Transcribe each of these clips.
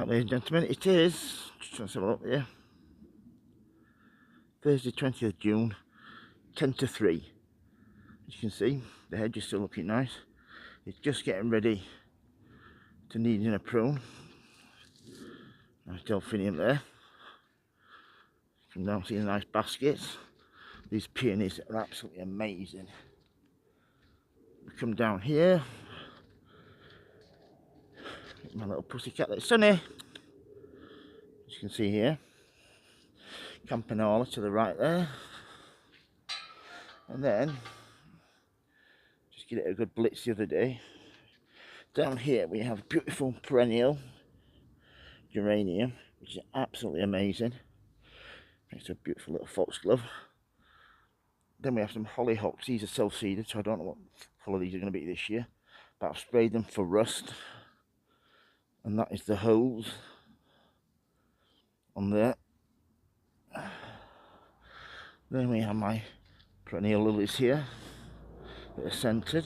Right, ladies and gentlemen, it is, let's have a look here, Thursday 20th of June, 10 to 3. As you can see, the hedge is still looking nice. It's just getting ready to needing a prune. Nice delphinium there. Come down, see the nice baskets. These peonies are absolutely amazing. We come down here. My little pussycat that's Sunny. As you can see here. Campanula to the right there. And then, just give it a good blitz the other day. Down here we have beautiful perennial geranium, which is absolutely amazing. It's a beautiful little foxglove. Then we have some hollyhocks. These are self-seeded, so I don't know what colour these are going to be this year. But I've sprayed them for rust. And that is the hose on there. Then we have my perennial lilies here that are scented.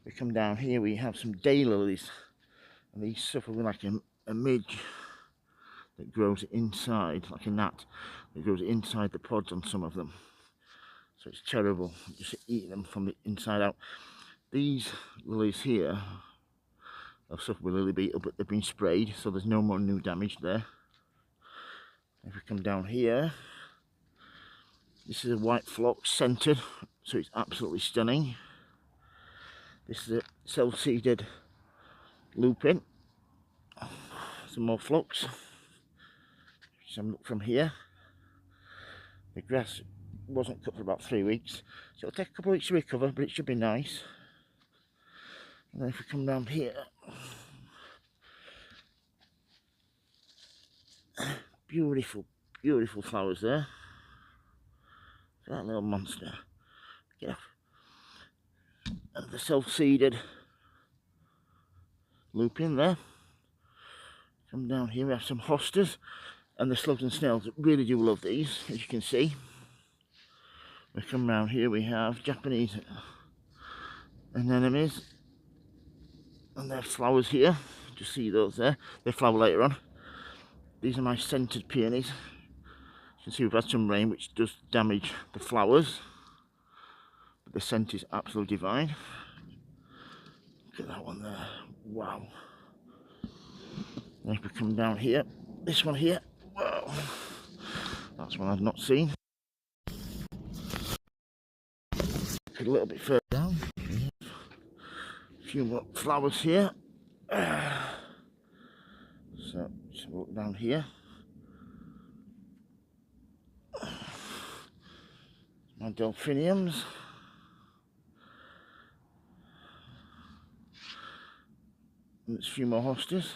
We come down here, we have some daylilies. And these suffer with like a midge that grows inside, like a gnat, that grows inside the pods on some of them. So it's terrible, just eating them from the inside out. These lilies here have suffered with lily beetle, but they've been sprayed, so there's no more new damage there. If we come down here, this is a white phlox scented, so it's absolutely stunning. This is a self-seeded lupin. Some more phlox. Some look from here. The grass wasn't cut for about 3 weeks, so it'll take a couple of weeks to recover, but it should be nice. And then if we come down here, beautiful, beautiful flowers there. That little monster. Get off. And the self-seeded lupin there. Come down here, we have some hostas, and the slugs and snails really do love these, as you can see. We come round here, we have Japanese anemones, and their flowers here. Just see those there. They flower later on. These are my scented peonies. You can see we've had some rain, which does damage the flowers, but the scent is absolutely divine. Look at that one there. Wow. And if we come down here, this one here, wow, that's one I've not seen. A little bit further down, a few more flowers here. So just look down here. My delphiniums. And there's a few more hostas.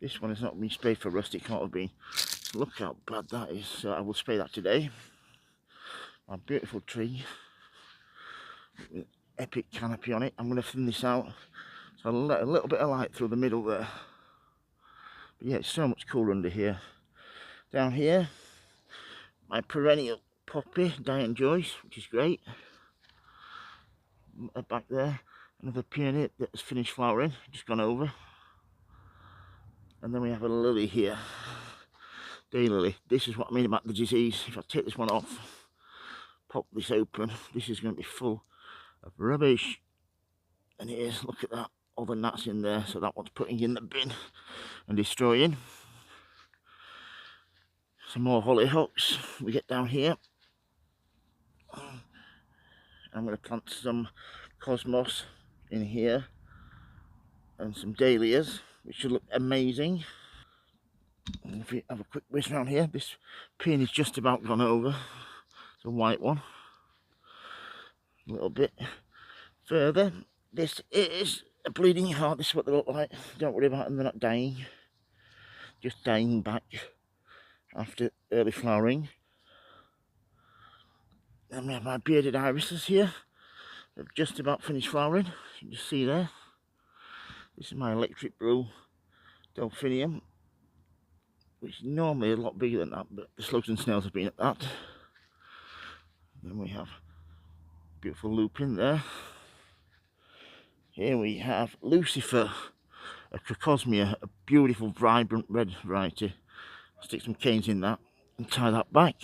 This one has not been sprayed for rust, it can't have been. So look how bad that is. So I will spray that today. My beautiful tree with epic canopy on it. I'm going to thin this out, so I'll let a little bit of light through the middle there. But yeah, it's so much cooler under here. Down here, my perennial poppy, Diane Joyce, which is great. Back there, another peony that has finished flowering, just gone over. And then we have a lily here, daylily. This is what I mean about the disease. If I take this one off, pop this open, this is going to be full of rubbish. And it is, look at that, all the gnats in there, so that one's putting in the bin and destroying. Some more hollyhocks we get down here. I'm going to plant some cosmos in here and some dahlias, which should look amazing. And if you have a quick whiz around here, this peony is just about gone over. It's a white one. A little bit further. This is a bleeding heart. This is what they look like. Don't worry about them, they're not dying. Just dying back after early flowering. Then we have my bearded irises here. They've just about finished flowering. You can just see there. This is my electric blue delphinium, which is normally a lot bigger than that, but the slugs and snails have been at that. Then we have beautiful lupin there. Here we have Lucifer, a crocosmia, a beautiful, vibrant red variety. Stick some canes in that and tie that back.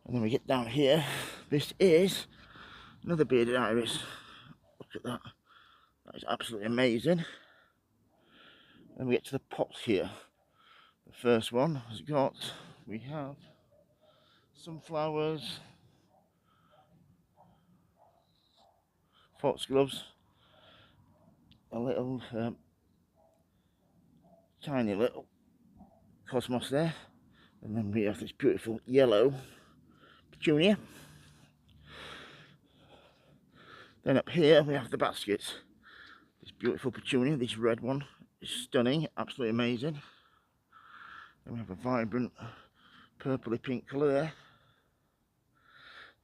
And then we get down here. This is another bearded iris. Look at that. That is absolutely amazing. Then we get to the pots here. The first one has got, we have sunflowers, foxgloves, a little tiny little cosmos there, and then we have this beautiful yellow petunia. Then up here we have the baskets. This beautiful petunia, this red one is stunning, absolutely amazing. Then we have a vibrant purpley pink colour there.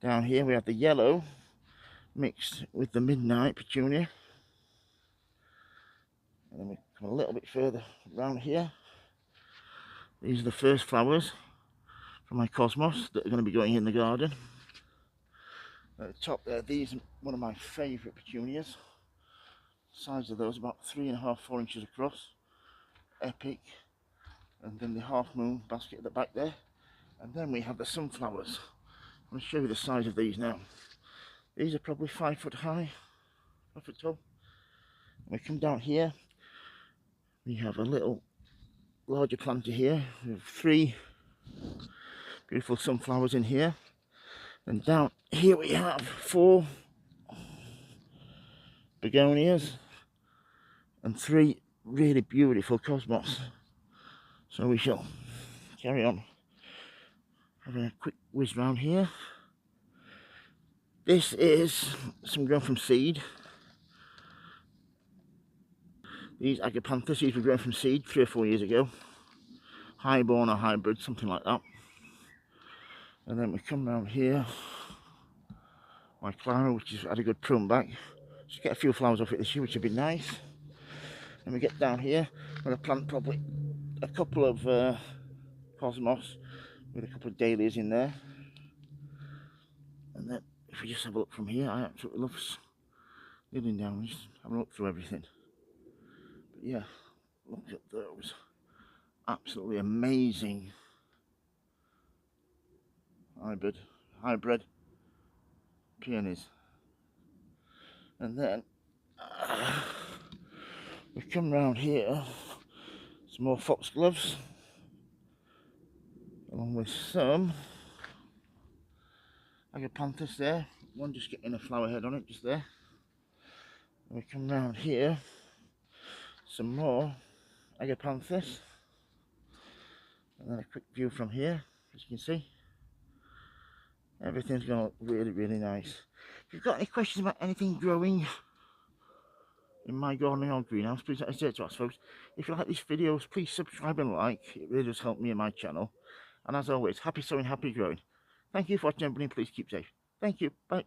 Down here we have the yellow mixed with the midnight petunia. And then we come a little bit further around here. These are the first flowers from my cosmos that are going to be going in the garden. At the top there, these are one of my favourite petunias. Size of those about 3.5–4 inches across. Epic. And then the half moon basket at the back there. And then we have the sunflowers. I'm going to show you the size of these now. These are probably 5 foot high, 5 foot tall. And we come down here. We have a little larger planter here. We have 3 beautiful sunflowers in here. And down here we have 4 begonias and 3 really beautiful cosmos. So we shall carry on having a quick whiz round here. This is some grown from seed. These agapanthus, these were grown from seed 3 or 4 years ago. Highborn or hybrid, something like that. And then we come round here. My Clara, which has had a good prune back. Just get a few flowers off it this year, which would be nice. And we get down here. I'm going to plant probably a couple of cosmos with a couple of dahlias in there. And then if we just have a look from here, I absolutely love kneeling down and just having a look through everything. But yeah, look at those. Absolutely amazing hybrid peonies. And then we come round here, some more foxgloves, along with some agapanthus there. One just getting a flower head on it, just there. And we come round here, some more agapanthus. And then a quick view from here, as you can see. Everything's going to look really, really nice. If you've got any questions about anything growing in my gardening or greenhouse, please don't hesitate to ask, folks. If you like these videos, please subscribe and like. It really does help me and my channel. And as always, happy sowing, happy growing. Thank you for watching, everybody. Please keep safe. Thank you. Bye.